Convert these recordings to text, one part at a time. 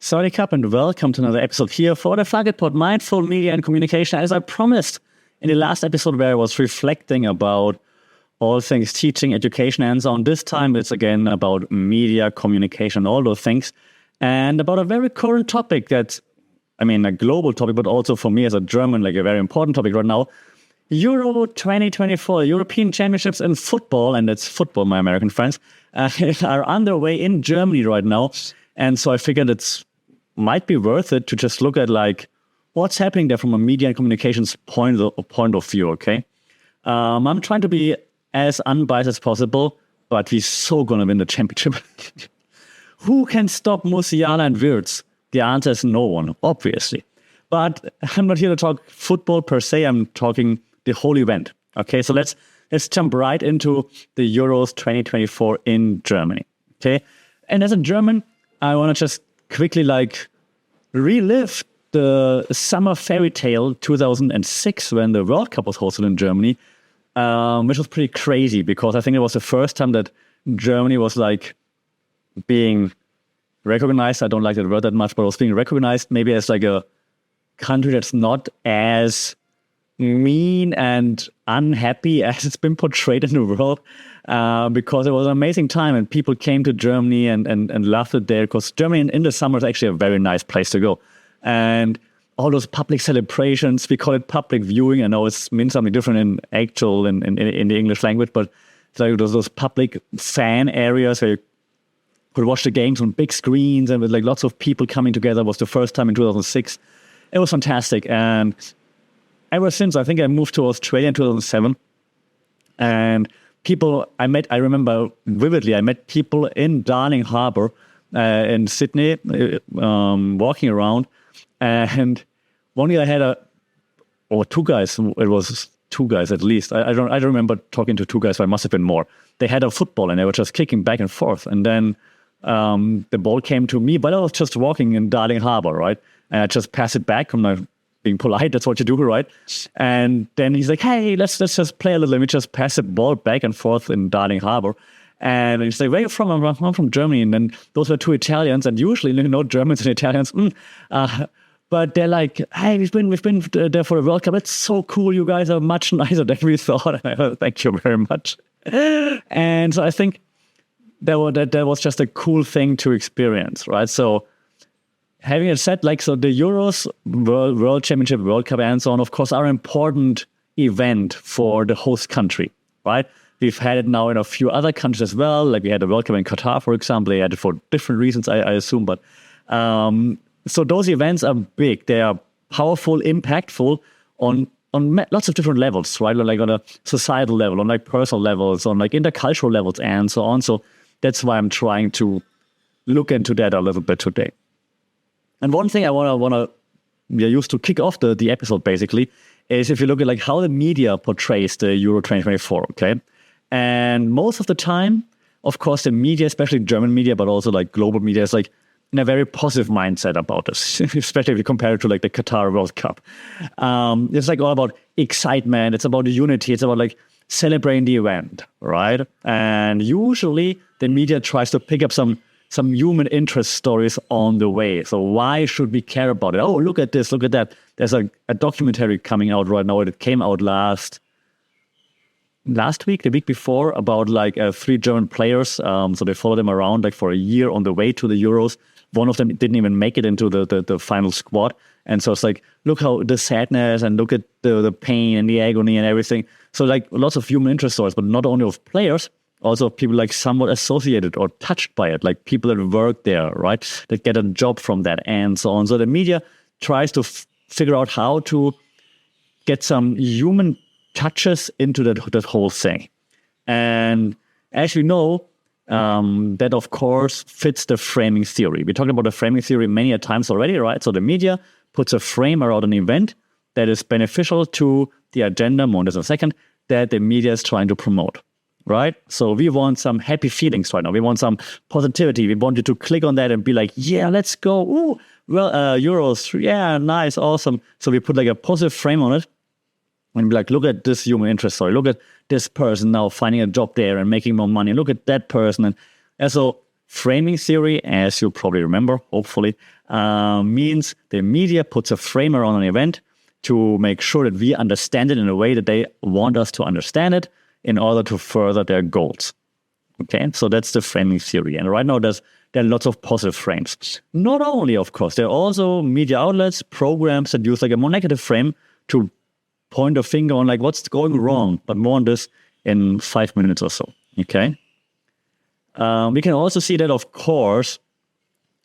Sawadee Cup and welcome to another episode here for the Target Pod Mindful Media and Communication. As I promised in the last episode where I was reflecting about all things teaching, education, and so on. This time it's again about media, communication, all those things, and about a very current topic that's, a global topic, but also for me as a German, like a very important topic right now. Euro 2024, European Championships in football, and it's football, my American friends, are underway in Germany right now. And so I figured it might be worth it to just look at like what's happening there from a media and communications point of view, okay? I'm trying to be as unbiased as possible, but we're so going to win the championship. Who can stop Musiala and Wirtz? The answer is no one, obviously. But I'm not here to talk football per se. I'm talking the whole event. Okay, so let's jump right into the Euros 2024 in Germany. Okay, and as a German, I want to just quickly relive the summer fairy tale 2006 when the World Cup was hosted in Germany, which was pretty crazy because I think it was the first time that Germany was being recognized. I don't like that word that much, but it was being recognized maybe as a country that's not as mean and unhappy as it's been portrayed in the world, because it was an amazing time and people came to Germany and loved it there because Germany in the summer is actually a very nice place to go. And all those public celebrations, we call it public viewing. I know it means something different in the English language, but it's like those public fan areas where you could watch the games on big screens and with lots of people coming together. It was the first time in 2006. It was fantastic. And ever since, I think I moved to Australia in 2007. And people I remember vividly, I met people in Darling Harbour in Sydney, walking around. And one day I had two guys, it was two guys at least. I don't remember talking to two guys, but it must have been more. They had a football and they were just kicking back and forth. And then the ball came to me, but I was just walking in Darling Harbour, right? And I just pass it back. I'm not being polite. That's what you do, right? And then he's like, hey, let's just play a little. Let me just pass the ball back and forth in Darling Harbour. And he's like, where are you from? I'm from Germany. And then those were two Italians. And usually, Germans and Italians. But they're like, hey, we've been there for the World Cup. It's so cool. You guys are much nicer than we thought. And I thank you very much. And so I think that was just a cool thing to experience, right? So having it said, so the Euros, World Championship, World Cup, and so on, of course, are an important event for the host country, right? We've had it now in a few other countries as well. Like we had the World Cup in Qatar, for example. They had it for different reasons, I assume. But so those events are big. They are powerful, impactful on lots of different levels, right? Like on a societal level, on personal levels, on intercultural levels, and so on. So that's why I'm trying to look into that a little bit today. And one thing I want to use to kick off the episode basically is if you look at how the media portrays the Euro 2024, okay? And most of the time, of course, the media, especially German media, but also global media, is in a very positive mindset about this, especially if you compare it to the Qatar World Cup. It's all about excitement. It's about unity. It's about celebrating the event, right? And usually the media tries to pick up some human interest stories on the way. So why should we care about it? Oh, look at this, look at that. There's a documentary coming out right now. It came out last week, the week before, about 3 German players. So they followed them around for a year on the way to the Euros. One of them didn't even make it into the final squad. And so it's look how the sadness and look at the pain and the agony and everything. So lots of human interest stories, but not only of players, also people somewhat associated or touched by it, like people that work there, right? That get a job from that and so on. So the media tries to figure out how to get some human touches into that whole thing. And as you know, that of course fits the framing theory. We talked about the framing theory many a times already, right? So the media puts a frame around an event that is beneficial to the agenda, more in a second, that the media is trying to promote. Right? So we want some happy feelings right now. We want some positivity. We want you to click on that and be like, yeah, let's go. Ooh, well, Euros. Yeah, nice, awesome. So we put a positive frame on it and be like, look at this human interest story. Look at this person now finding a job there and making more money. Look at that person. And so Framing theory, as you probably remember, hopefully, means the media puts a frame around an event to make sure that we understand it in a way that they want us to understand it in order to further their goals. Okay, so that's the framing theory. And right now there are lots of positive frames. Not only, of course, there are also media outlets, programs that use like a more negative frame to point a finger on like what's going wrong, but more on this in 5 minutes or so. Okay. We can also see that, of course,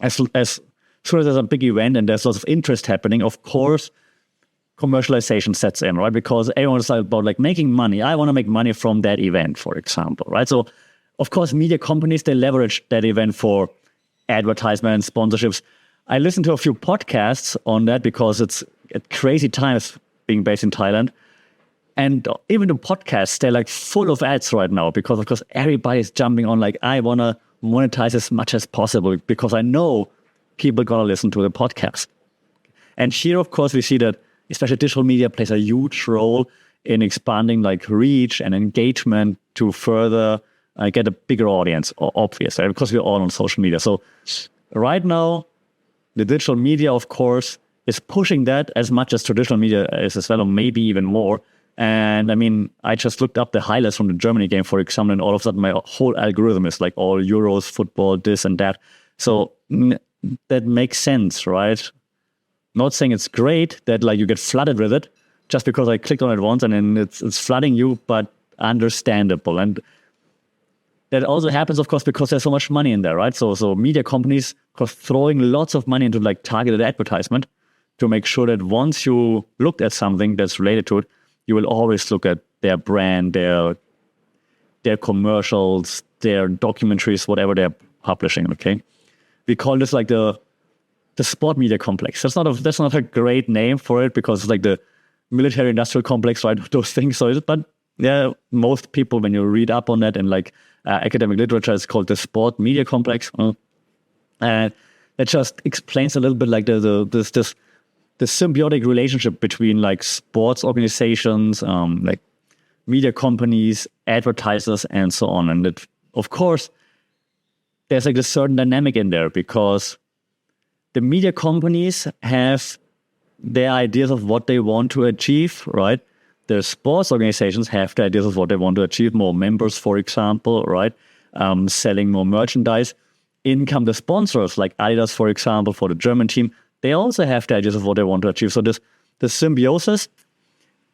as soon as there's a big event and there's lots of interest happening, of course, commercialization sets in, right? Because everyone is about like making money. I want to make money from that event, for example, right? So, of course, media companies, they leverage that event for advertisement, sponsorships. I listen to a few podcasts on that because it's at crazy times being based in Thailand. And even the podcasts, they're like full of ads right now because, of course, everybody's jumping on like, I want to monetize as much as possible because I know people are going to listen to the podcast. And here, of course, we see that especially digital media plays a huge role in expanding like reach and engagement to further get a bigger audience, obviously, because we're all on social media. So right now, the digital media, of course, is pushing that as much as traditional media is as well, or maybe even more. And I mean, I just looked up the highlights from the Germany game, for example, and all of a sudden my whole algorithm is like all Euros, football, this and that. So that makes sense, right? Not saying it's great that like you get flooded with it just because I clicked on it once and then it's flooding you, but understandable. And that also happens, of course, because there's so much money in there, right? So media companies, of course, throwing lots of money into like targeted advertisement to make sure that once you looked at something that's related to it, you will always look at their brand, their commercials, their documentaries, whatever they're publishing. Okay, we call this like the sport media complex. That's not a great name for it because it's like the military industrial complex, right? Those things. But yeah, most people when you read up on that in like academic literature, it's called the sport media complex, and that just explains a little bit like the symbiotic relationship between like sports organizations, like media companies, advertisers, and so on. And it, of course, there's like a certain dynamic in there because the media companies have their ideas of what they want to achieve, right? The sports organizations have the ideas of what they want to achieve, more members, for example, right? Selling more merchandise. In come the sponsors, like Adidas, for example, for the German team. They also have the ideas of what they want to achieve. So the symbiosis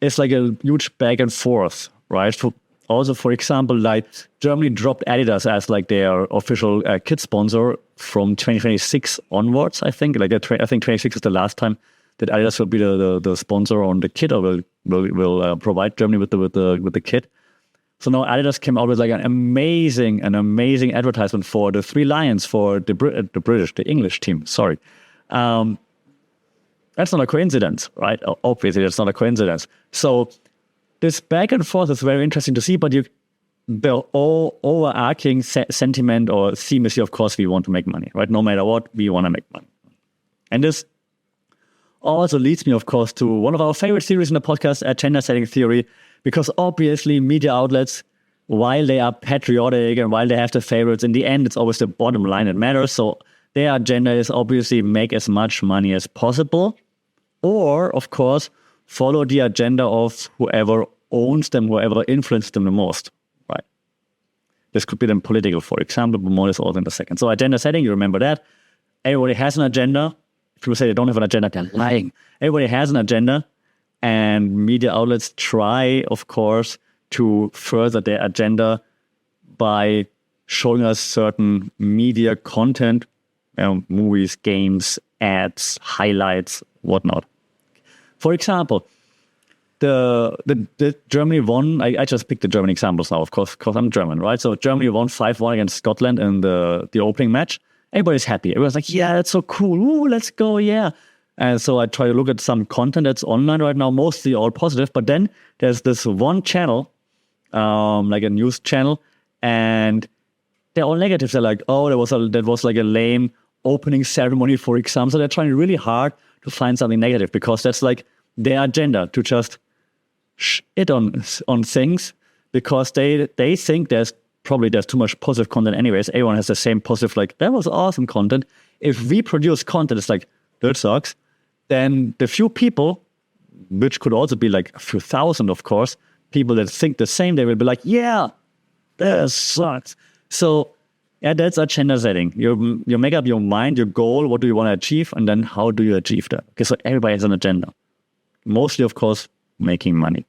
is like a huge back and forth, right? Also, for example, like Germany dropped Adidas as like their official kit sponsor from 2026 onwards, I think. Like I think 26 is the last time that Adidas will be the sponsor on the kit or will provide Germany with the kit. So now Adidas came out with like an amazing advertisement for the Three Lions for the English team. Sorry. That's not a coincidence, right? Obviously, that's not a coincidence. So this back and forth is very interesting to see, but the overarching sentiment or theme is, of course, we want to make money, right? No matter what, we want to make money. And this also leads me, of course, to one of our favorite series in the podcast, Agenda Setting Theory, because obviously media outlets, while they are patriotic and while they have the favorites, in the end, it's always the bottom line that matters. So their agenda is obviously make as much money as possible, or, of course, follow the agenda of whoever owns them, whoever influences them the most, right? This could be then political, for example, but more is also in a second. So agenda setting, you remember that. Everybody has an agenda. If people say they don't have an agenda, they're lying. Everybody has an agenda, and media outlets try, of course, to further their agenda by showing us certain media content, movies, games, ads, highlights, whatnot. For example, the Germany won. I just picked the German examples now, of course, because I'm German, right? So Germany won 5-1 against Scotland in the opening match. Everybody's happy. Everyone's like, yeah, that's so cool. Ooh, let's go, yeah. And so I try to look at some content that's online right now, mostly all positive. But then there's this one channel, like a news channel, and they're all negative. They're like, oh, that was like a lame opening ceremony, for example. So they're trying really hard to find something negative because that's like their agenda, to just shit on things because they think there's probably there's too much positive content anyways. Everyone has the same positive, like, that was awesome content. If we produce content, it's like, that sucks. Then the few people, which could also be like a few thousand, of course, people that think the same, they will be like, yeah, that sucks. So yeah, that's agenda setting. You make up your mind, your goal, what do you want to achieve, and then how do you achieve that? Okay, so everybody has an agenda. Mostly, of course, making money.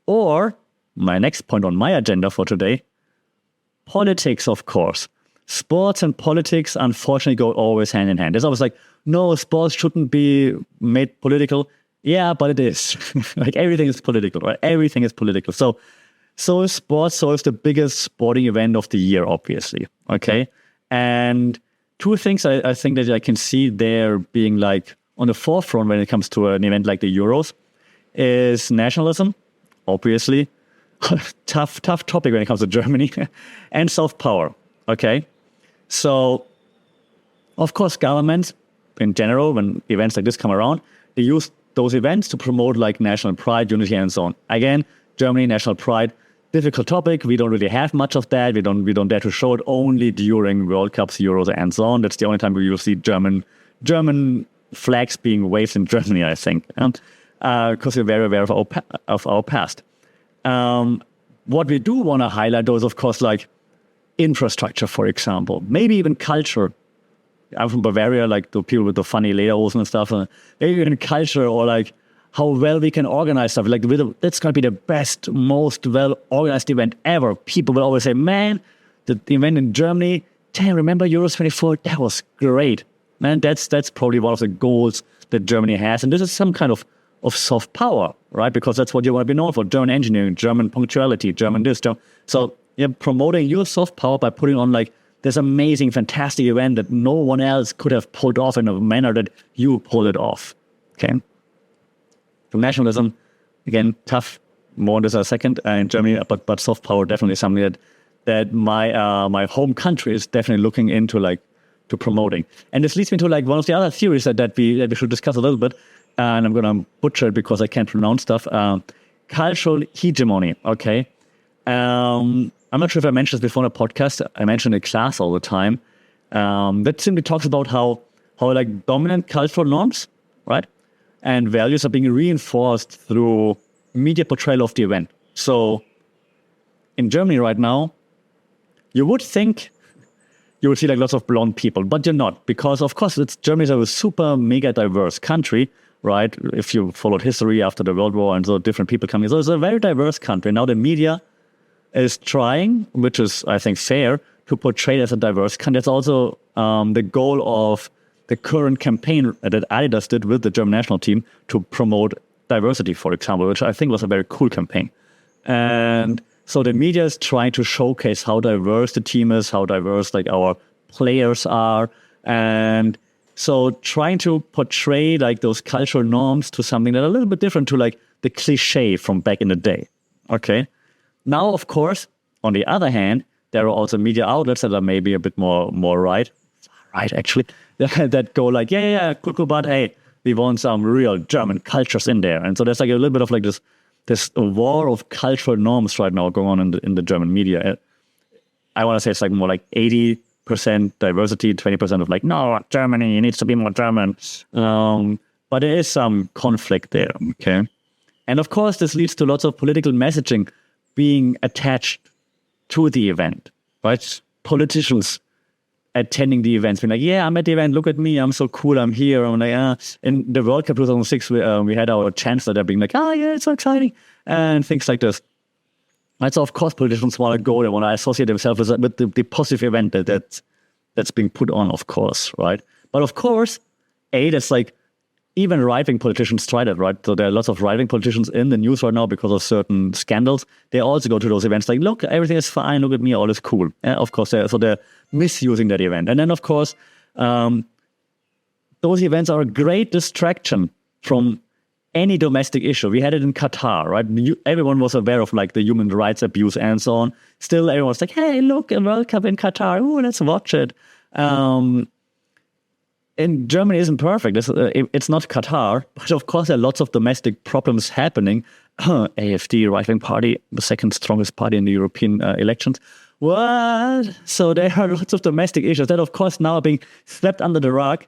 Or, my next point on my agenda for today, politics, of course. Sports and politics, unfortunately, go always hand in hand. There's always like, no, sports shouldn't be made political. Yeah, but it is. Like, everything is political, right? Everything is political. So is sports, so is the biggest sporting event of the year, obviously. Okay? And two things I think that I can see there being like on the forefront when it comes to an event like the Euros is nationalism, obviously. tough topic when it comes to Germany. And soft power. Okay? So, of course, governments in general, when events like this come around, they use those events to promote like national pride, unity, and so on. Again, Germany, national pride, difficult topic. We don't really have much of that. We don't dare to show it only during World Cups, Euros, and so on. That's the only time we will see German flags being waved in Germany, I think, because we're very aware of our past. What we do want to highlight, though, is of course like infrastructure, for example, maybe even culture. I'm from Bavaria, like the people with the funny lederhosen and stuff. Maybe even culture, or like how well we can organize stuff. Like, that's going to be the best, most well-organized event ever. People will always say, man, the event in Germany, damn, remember Euro2024? That was great. Man, that's probably one of the goals that Germany has. And this is some kind of soft power, right? Because that's what you want to be known for. German engineering, German punctuality, German this. So you're promoting your soft power by putting on like this amazing, fantastic event that no one else could have pulled off in a manner that you pulled it off. Okay? So nationalism, again, tough. More on this in a second in Germany, but soft power definitely something that my home country is definitely looking into, like, to promoting. And this leads me to like one of the other theories that we should discuss a little bit. And I'm going to butcher it because I can't pronounce stuff. Cultural hegemony. Okay. I'm not sure if I mentioned this before in a podcast. I mention it in class all the time. That simply talks about how like dominant cultural norms, right, and values are being reinforced through media portrayal of the event. So in Germany right now, you would think you would see like lots of blonde people, but you're not, because of course Germany is a super mega diverse country, right? If you followed history after the World War and so different people coming, so it's a very diverse country. Now the media is trying, which is, I think, fair, to portray it as a diverse country. That's also the goal of the current campaign that Adidas did with the German national team to promote diversity, for example, which I think was a very cool campaign. And so the media is trying to showcase how diverse the team is, how diverse like our players are. And so trying to portray like those cultural norms to something that are a little bit different to like the cliche from back in the day. Okay. Now, of course, on the other hand, there are also media outlets that are maybe a bit more right actually, that go like, yeah, cool, but hey, we want some real German cultures in there. And so there's like a little bit of like this war of cultural norms right now going on in the German media. I want to say it's like more like 80% diversity, 20% of like, no, Germany needs to be more German. But there is some conflict there, okay? And of course, this leads to lots of political messaging being attached to the event, right? Politicians attending the events, being like, yeah, I'm at the event, look at me, I'm so cool, I'm here. I'm like, in the World Cup 2006, we had our chancellor there being like, yeah, it's so exciting, and things like this. And so, of course, politicians want to go, they want to associate themselves with the positive event that's being put on, of course, right? But of course, that's like, even right-wing politicians try that, right? So there are lots of right-wing politicians in the news right now because of certain scandals. They also go to those events like, look, everything is fine, look at me, all is cool. Of course, they're misusing that event. And then, of course, those events are a great distraction from any domestic issue. We had it in Qatar, right? Everyone was aware of like the human rights abuse and so on. Still, everyone's like, hey, look, a World Cup in Qatar. Oh, let's watch it. And Germany isn't perfect. It's not Qatar, but of course there are lots of domestic problems happening. AfD, right-wing party, the second strongest party in the European elections. What? So there are lots of domestic issues that, of course, now are being swept under the rug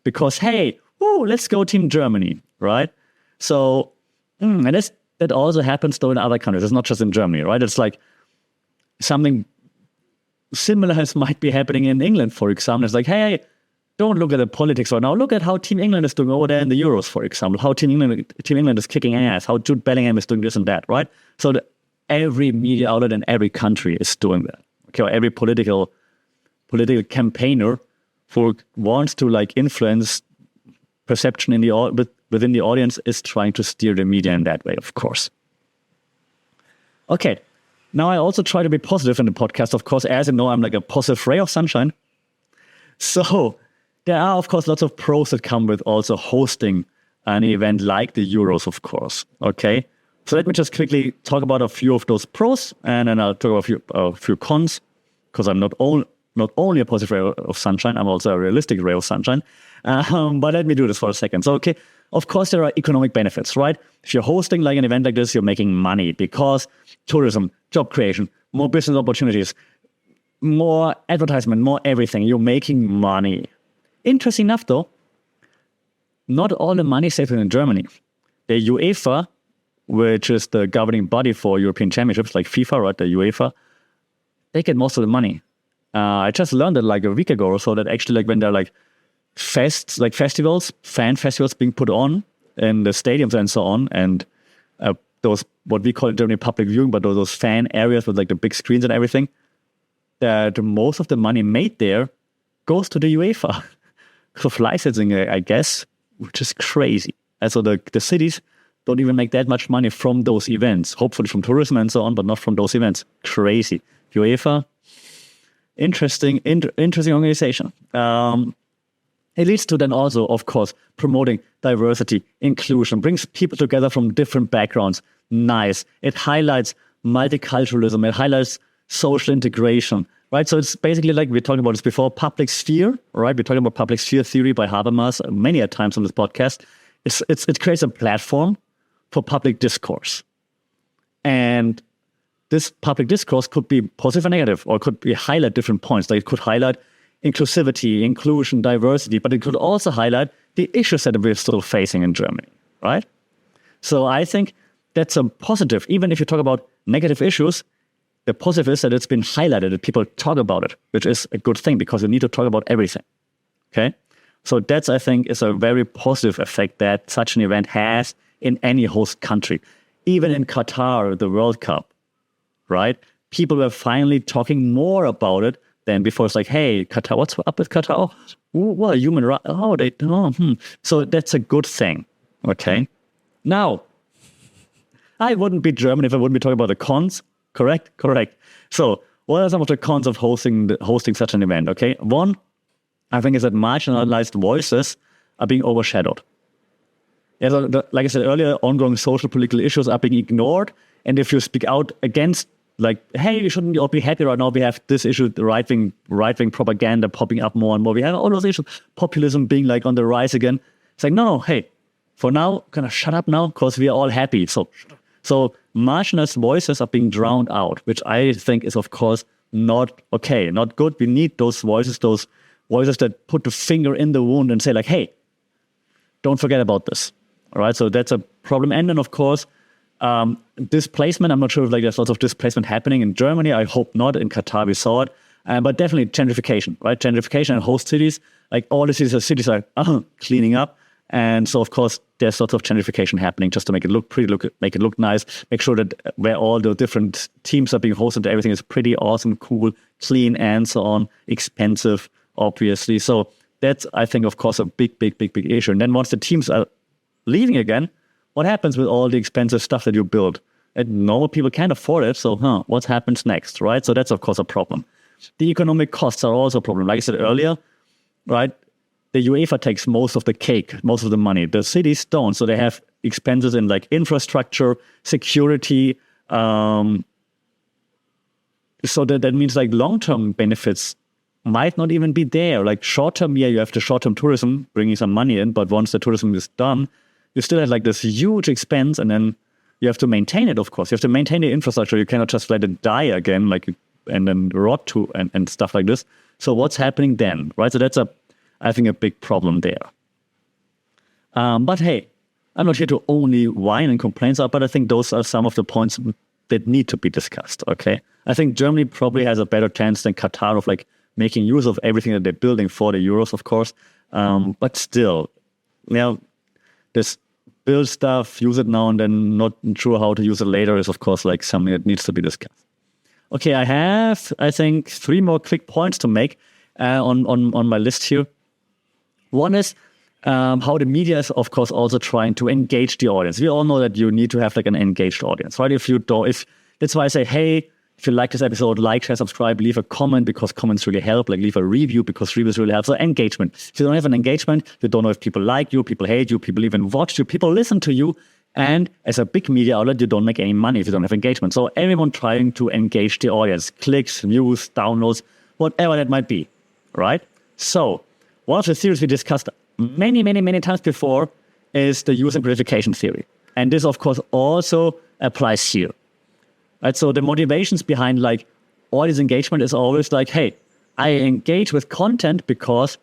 because, hey, let's go Team Germany, right? So, and that also happens, though, in other countries. It's not just in Germany, right? It's like something similar might be happening in England, for example. It's like, hey, don't look at the politics right now. Look at how Team England is doing over there in the Euros, for example. How Team England is kicking ass. How Jude Bellingham is doing this and that, right? So every media outlet in every country is doing that. Okay, or every political campaigner who wants to like influence perception within the audience is trying to steer the media in that way, of course. Okay, now I also try to be positive in the podcast. Of course, as you know, I'm like a positive ray of sunshine. So there are, of course, lots of pros that come with also hosting an event like the Euros, of course. Okay, so let me just quickly talk about a few of those pros, and then I'll talk about a few cons, because I'm not only a positive ray of sunshine, I'm also a realistic ray of sunshine. But let me do this for a second. So, okay, of course, there are economic benefits, right? If you're hosting like an event like this, you're making money because tourism, job creation, more business opportunities, more advertisement, more everything. You're making money. Interesting enough, though, not all the money is saved in Germany. The UEFA, which is the governing body for European championships, like FIFA, right? The UEFA, they get most of the money. I just learned that like a week ago or so that actually like when there are like fests, like festivals, fan festivals being put on in the stadiums and so on, and those, what we call in Germany public viewing, but those fan areas with like the big screens and everything, that most of the money made there goes to the UEFA. Of licensing, I guess, which is crazy. And so the cities don't even make that much money from those events, hopefully from tourism and so on, but not from those events. Crazy. UEFA, interesting organization. It leads to then also, of course, promoting diversity, inclusion, brings people together from different backgrounds. Nice. It highlights multiculturalism. It highlights social integration. Right, so it's basically like we talked about this before, public sphere, right? We're talking about public sphere theory by Habermas many a times on this podcast. It creates a platform for public discourse. And this public discourse could be positive and negative, or could be highlight different points. Like it could highlight inclusivity, inclusion, diversity, but it could also highlight the issues that we're still facing in Germany, right? So I think that's a positive. Even if you talk about negative issues, the positive is that it's been highlighted, that people talk about it, which is a good thing because you need to talk about everything, okay? So that's, I think, is a very positive effect that such an event has in any host country. Even in Qatar, the World Cup, right? People were finally talking more about it than before. It's like, hey, Qatar, what's up with Qatar? Oh, well, human rights. So that's a good thing, okay? Now, I wouldn't be German if I wouldn't be talking about the cons. Correct. So what are some of the cons of hosting such an event? Okay, one, I think, is that marginalized voices are being overshadowed. Yeah, so like I said earlier, ongoing social political issues are being ignored. And if you speak out against, like, hey, we shouldn't all be happy right now, we have this issue, the right-wing propaganda popping up more and more. We have all those issues, populism being like on the rise again. It's like, no, hey, for now, kind of shut up now because we are all happy. So marginalized voices are being drowned out, which I think is, of course, not okay, not good. We need those voices that put the finger in the wound and say like, hey, don't forget about this. All right, so that's a problem. And then, of course, displacement. I'm not sure if like there's lots of displacement happening in Germany. I hope not. In Qatar, we saw it. But definitely gentrification, right? Gentrification in host cities. Like all the cities are cleaning up. And so, of course, there's lots of gentrification happening just to make it look pretty, make it look nice, make sure that where all the different teams are being hosted, everything is pretty awesome, cool, clean, and so on, expensive, obviously. So that's, I think, of course, a big issue. And then once the teams are leaving again, what happens with all the expensive stuff that you build? And normal people can't afford it, so what happens next, right? So that's, of course, a problem. The economic costs are also a problem. Like I said earlier, right? The UEFA takes most of the cake, most of the money. The cities don't. So they have expenses in like infrastructure, security. So that means like long-term benefits might not even be there. Like short-term, you have the short-term tourism bringing some money in, but once the tourism is done, you still have like this huge expense, and then you have to maintain it, of course. You have to maintain the infrastructure. You cannot just let it die again, and then rot to and stuff like this. So what's happening then, right? So that's I think a big problem there. But hey, I'm not here to only whine and complain, but I think those are some of the points that need to be discussed, okay? I think Germany probably has a better chance than Qatar of like making use of everything that they're building for the Euros, of course. But still, this build stuff, use it now and then, not sure how to use it later is, of course, like something that needs to be discussed. Okay, I have, I think, 3 more quick points to make on my list here. One is how the media is, of course, also trying to engage the audience. We all know that you need to have like an engaged audience, right? That's why I say, hey, if you like this episode, like, share, subscribe, leave a comment because comments really help. Like leave a review because reviews really help. So engagement. If you don't have an engagement, you don't know if people like you, people hate you, people even watch you, people listen to you. And as a big media outlet, you don't make any money if you don't have engagement. So everyone trying to engage the audience, clicks, views, downloads, whatever that might be, right? So one of the theories we discussed many, many, many times before is the user gratification theory. And this, of course, also applies here. Right? So the motivations behind like audience engagement is always like, hey, I engage with content because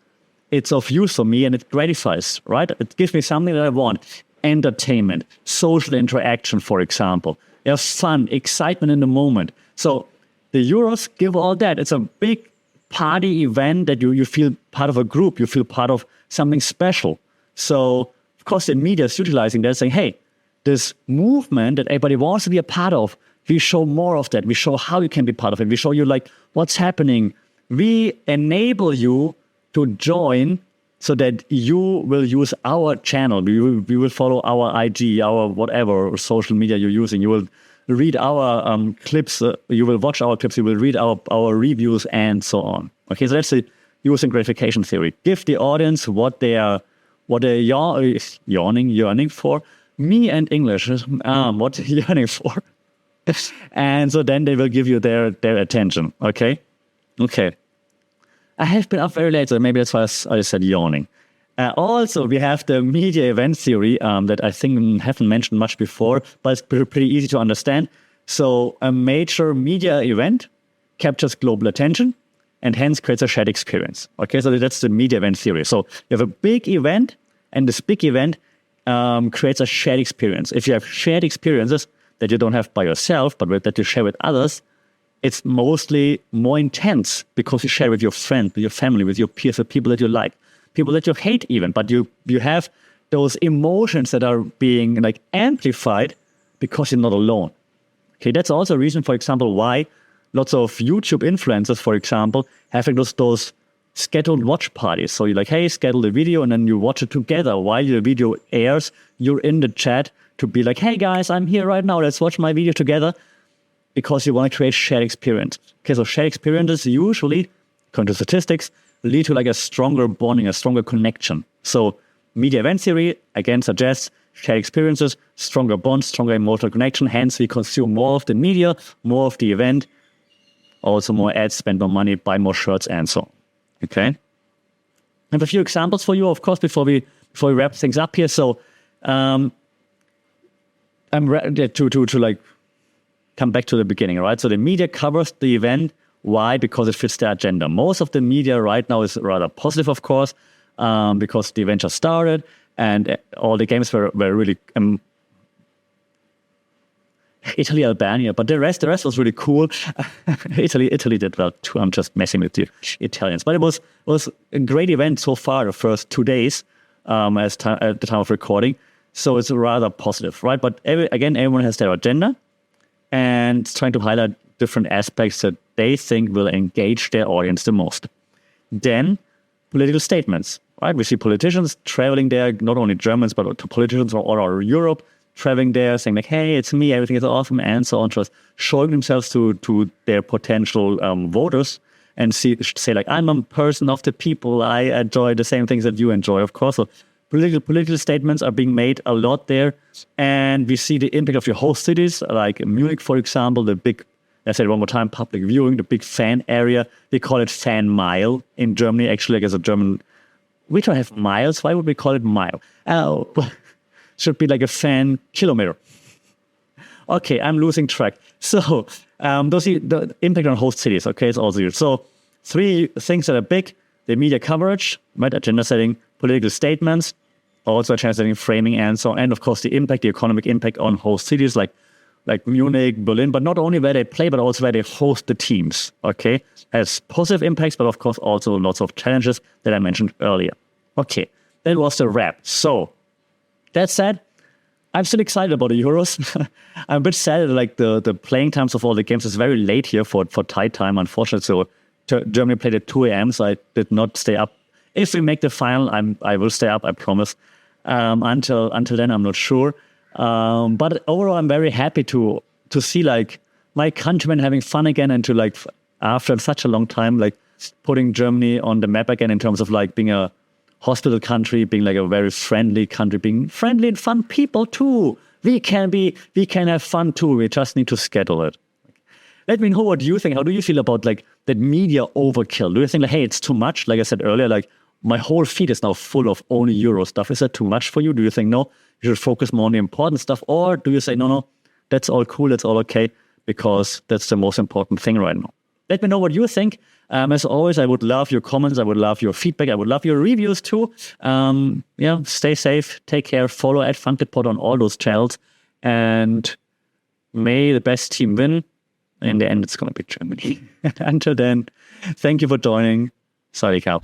it's of use for me and it gratifies, right? It gives me something that I want. Entertainment, social interaction, for example. There's fun, excitement in the moment. So the Euros give all that. It's a big party event that you feel part of a group, you feel part of something special. So, of course, the media is utilizing that, saying, hey, this movement that everybody wants to be a part of, we show more of that. We show how you can be part of it. We show you like what's happening. We enable you to join so that you will use our channel. We will follow our IG, our whatever social media you're using. You will read our clips. You will watch our clips. You will read our reviews and so on. Okay, so that's the user gratification theory. Give the audience what they're yearning for. Me and English, what they're yearning for. And so then they will give you their attention. Okay. I have been up very late, so maybe that's why I said yawning. Also, we have the media event theory that I think haven't mentioned much before, but it's pretty easy to understand. So a major media event captures global attention and hence creates a shared experience. Okay, so that's the media event theory. So you have a big event, and this big event creates a shared experience. If you have shared experiences that you don't have by yourself, but that you share with others, it's mostly more intense because you share with your friends, with your family, with your peers, with people that you like, people that you hate even, but you have those emotions that are being like amplified because you're not alone. Okay, that's also a reason, for example, why lots of YouTube influencers, for example, having those scheduled watch parties. So you're like, hey, schedule the video and then you watch it together. While your video airs, you're in the chat to be like, hey guys, I'm here right now, let's watch my video together. Because you want to create shared experience. Okay, so shared experiences usually, according to statistics, lead to like a stronger bonding, a stronger connection. So media event theory, again, suggests shared experiences, stronger bonds, stronger emotional connection. Hence, we consume more of the media, more of the event, also more ads, spend more money, buy more shirts, and so on. Okay? I have a few examples for you, of course, before we wrap things up here. So I'm ready to like come back to the beginning, right? So the media covers the event. Why? Because it fits their agenda. Most of the media right now is rather positive, of course, because the event just started and all the games were really Italy, Albania, but the rest was really cool. Italy did well too. I'm just messing with the Italians, but it was a great event so far. The first 2 days, at the time of recording, so it's rather positive, right? But everyone has their agenda. And trying to highlight different aspects that they think will engage their audience the most. Then, political statements, right? We see politicians traveling there, not only Germans, but politicians all over Europe, traveling there, saying like, hey, it's me, everything is awesome, and so on, just showing themselves to their potential voters and say like, I'm a person of the people, I enjoy the same things that you enjoy, of course. So political statements are being made a lot there. And we see the impact of your host cities, like Munich, for example, the big I said it one more time, public viewing, the big fan area. We call it fan mile in Germany. Actually, like as a German, we don't have miles. Why would we call it mile? Oh, should be like a fan kilometer. Okay, I'm losing track. So those are the impact on host cities. Okay, it's also huge. So 3 things that are big: the media coverage, right, agenda setting, political statements, also agenda setting, framing, and so on. And of course, the impact, the economic impact on host cities like Munich, Berlin, but not only where they play, but also where they host the teams. Okay, has positive impacts, but of course also lots of challenges that I mentioned earlier. Okay, that was the wrap. So that said, I'm still excited about the Euros. I'm a bit sad that like the playing times of all the games is very late here for Thai time, unfortunately. So Germany played at 2 a.m., so I did not stay up. If we make the final, I will stay up, I promise. Until then, I'm not sure. But overall, I'm very happy to see like my countrymen having fun again, and to like after such a long time, like putting Germany on the map again in terms of like being a hospital country, being like a very friendly country, being friendly and fun people too. We can have fun too. We just need to schedule it. Let me know what you think. How do you feel about like that media overkill? Do you think like, hey, it's too much? Like I said earlier, like my whole feed is now full of only Euro stuff. Is that too much for you? Do you think, no, you should focus more on the important stuff? Or do you say, no, that's all cool, that's all okay, because that's the most important thing right now? Let me know what you think. As always, I would love your comments. I would love your feedback. I would love your reviews too. Stay safe. Take care. Follow @FunctedPod on all those channels. And may the best team win. In the end, it's going to be Germany. Until then, thank you for joining. Sorry, Cow.